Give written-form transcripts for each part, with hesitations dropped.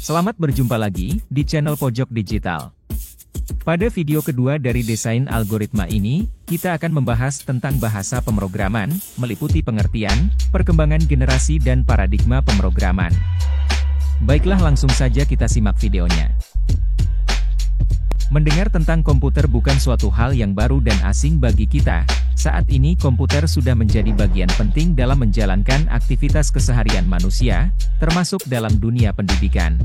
Selamat berjumpa lagi di channel Pojok Digital. Pada video kedua dari desain algoritma ini, kita akan membahas tentang bahasa pemrograman, meliputi pengertian, perkembangan generasi dan paradigma pemrograman. Baiklah, langsung saja kita simak videonya. Mendengar tentang komputer bukan suatu hal yang baru dan asing bagi kita. Saat ini komputer sudah menjadi bagian penting dalam menjalankan aktivitas keseharian manusia, termasuk dalam dunia pendidikan.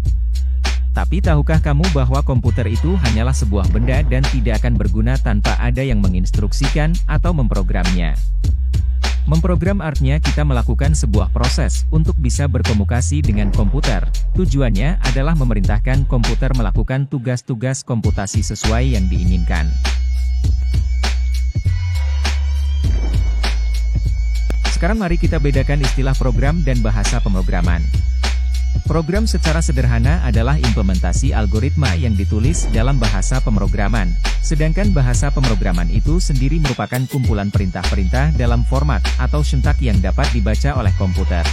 Tapi tahukah kamu bahwa komputer itu hanyalah sebuah benda dan tidak akan berguna tanpa ada yang menginstruksikan atau memprogramnya? Memprogram artinya kita melakukan sebuah proses untuk bisa berkomunikasi dengan komputer. Tujuannya adalah memerintahkan komputer melakukan tugas-tugas komputasi sesuai yang diinginkan. Sekarang mari kita bedakan istilah program dan bahasa pemrograman. Program secara sederhana adalah implementasi algoritma yang ditulis dalam bahasa pemrograman, sedangkan bahasa pemrograman itu sendiri merupakan kumpulan perintah-perintah dalam format atau syntax yang dapat dibaca oleh komputer.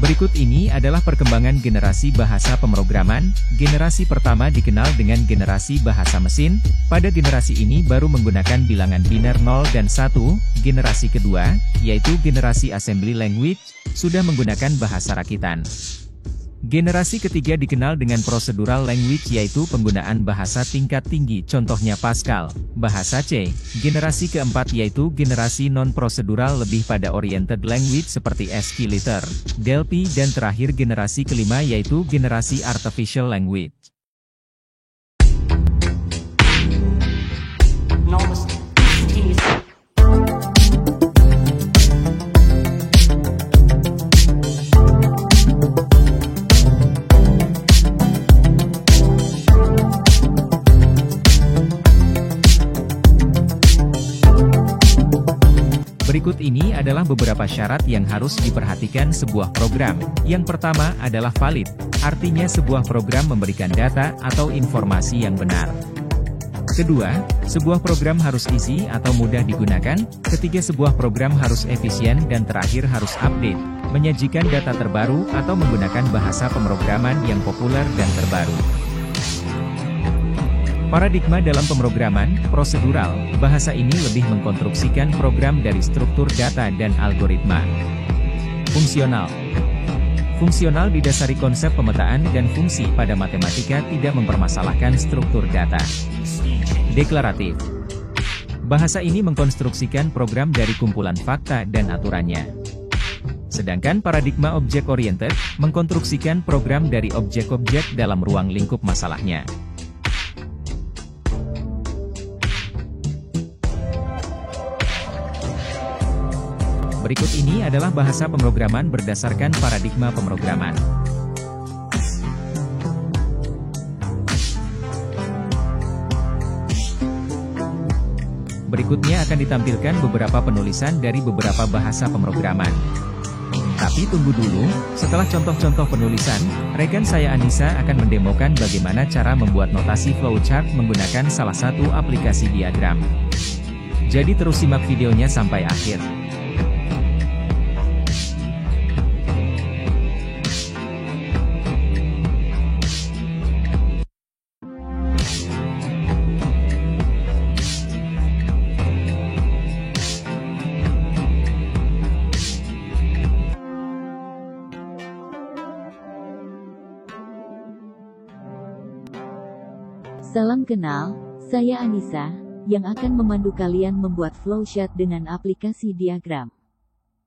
Berikut ini adalah perkembangan generasi bahasa pemrograman. Generasi pertama dikenal dengan generasi bahasa mesin. Pada generasi ini baru menggunakan bilangan biner 0 dan 1. Generasi kedua, yaitu generasi assembly language, sudah menggunakan bahasa rakitan. Generasi ketiga dikenal dengan procedural language, yaitu penggunaan bahasa tingkat tinggi, contohnya Pascal, bahasa C. Generasi keempat yaitu generasi non-procedural, lebih pada oriented language seperti Skeletor, Delphi, dan terakhir generasi kelima yaitu generasi artificial language. Berikut ini adalah beberapa syarat yang harus diperhatikan sebuah program. Yang pertama adalah valid, artinya sebuah program memberikan data atau informasi yang benar. Kedua, sebuah program harus easy atau mudah digunakan. Ketiga, sebuah program harus efisien, dan terakhir harus update, menyajikan data terbaru atau menggunakan bahasa pemrograman yang populer dan terbaru. Paradigma dalam pemrograman, prosedural, bahasa ini lebih mengkonstruksikan program dari struktur data dan algoritma. Fungsional. Fungsional didasari konsep pemetaan dan fungsi pada matematika, tidak mempermasalahkan struktur data. Deklaratif. Bahasa ini mengkonstruksikan program dari kumpulan fakta dan aturannya. Sedangkan paradigma objek-oriented, mengkonstruksikan program dari objek-objek dalam ruang lingkup masalahnya. Berikut ini adalah bahasa pemrograman berdasarkan paradigma pemrograman. Berikutnya akan ditampilkan beberapa penulisan dari beberapa bahasa pemrograman. Tapi tunggu dulu, setelah contoh-contoh penulisan, rekan saya Anissa akan mendemokan bagaimana cara membuat notasi flowchart menggunakan salah satu aplikasi diagram. Jadi terus simak videonya sampai akhir. Salam kenal, saya Anissa, yang akan memandu kalian membuat flowchart dengan aplikasi diagram.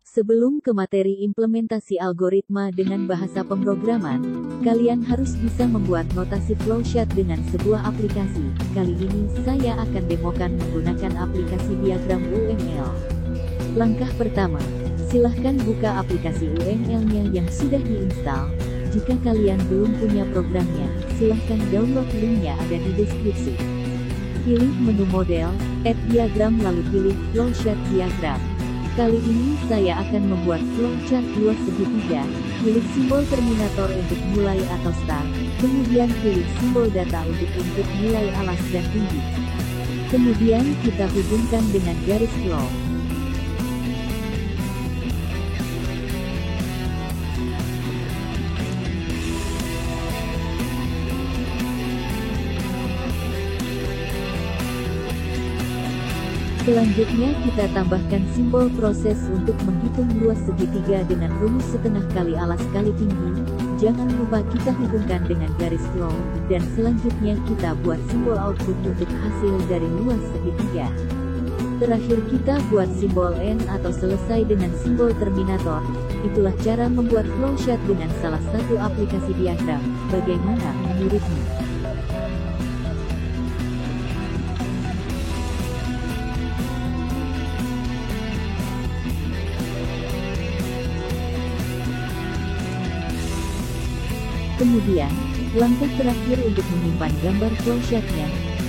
Sebelum ke materi implementasi algoritma dengan bahasa pemrograman, kalian harus bisa membuat notasi flowchart dengan sebuah aplikasi. Kali ini saya akan demokan menggunakan aplikasi diagram UML. Langkah pertama, silahkan buka aplikasi UML-nya yang sudah diinstal. Jika kalian belum punya programnya, silahkan download linknya, ada di deskripsi. Pilih menu model, add diagram, lalu pilih flowchart diagram. Kali ini saya akan membuat flowchart dua segitiga. Pilih simbol terminator untuk mulai atau start, kemudian pilih simbol data untuk input nilai alas dan tinggi. Kemudian kita hubungkan dengan garis flow. Selanjutnya kita tambahkan simbol proses untuk menghitung luas segitiga dengan rumus setengah kali alas kali tinggi. Jangan lupa kita hubungkan dengan garis flow, dan selanjutnya kita buat simbol output untuk hasil dari luas segitiga. Terakhir kita buat simbol N atau selesai dengan simbol terminator. Itulah cara membuat flowchart dengan salah satu aplikasi diagram. Bagaimana menurutmu? Kemudian, langkah terakhir untuk menyimpan gambar flowchart-nya,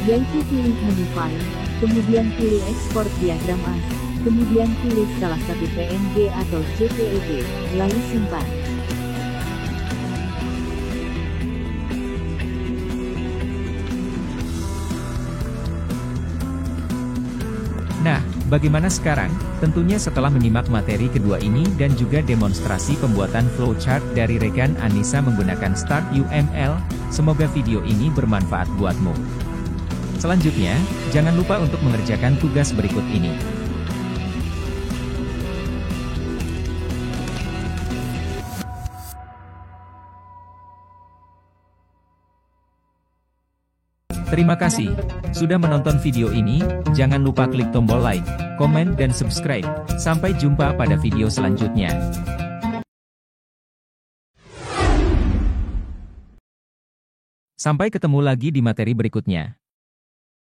yaitu pilih menu File, kemudian pilih Export Diagram As, kemudian pilih salah satu PNG atau JPEG, lalu simpan. Nah, bagaimana sekarang? Tentunya setelah menyimak materi kedua ini dan juga demonstrasi pembuatan flowchart dari rekan Anissa menggunakan Start UML, semoga video ini bermanfaat buatmu. Selanjutnya, jangan lupa untuk mengerjakan tugas berikut ini. Terima kasih sudah menonton video ini. Jangan lupa klik tombol like, komen, dan subscribe. Sampai jumpa pada video selanjutnya. Sampai ketemu lagi di materi berikutnya.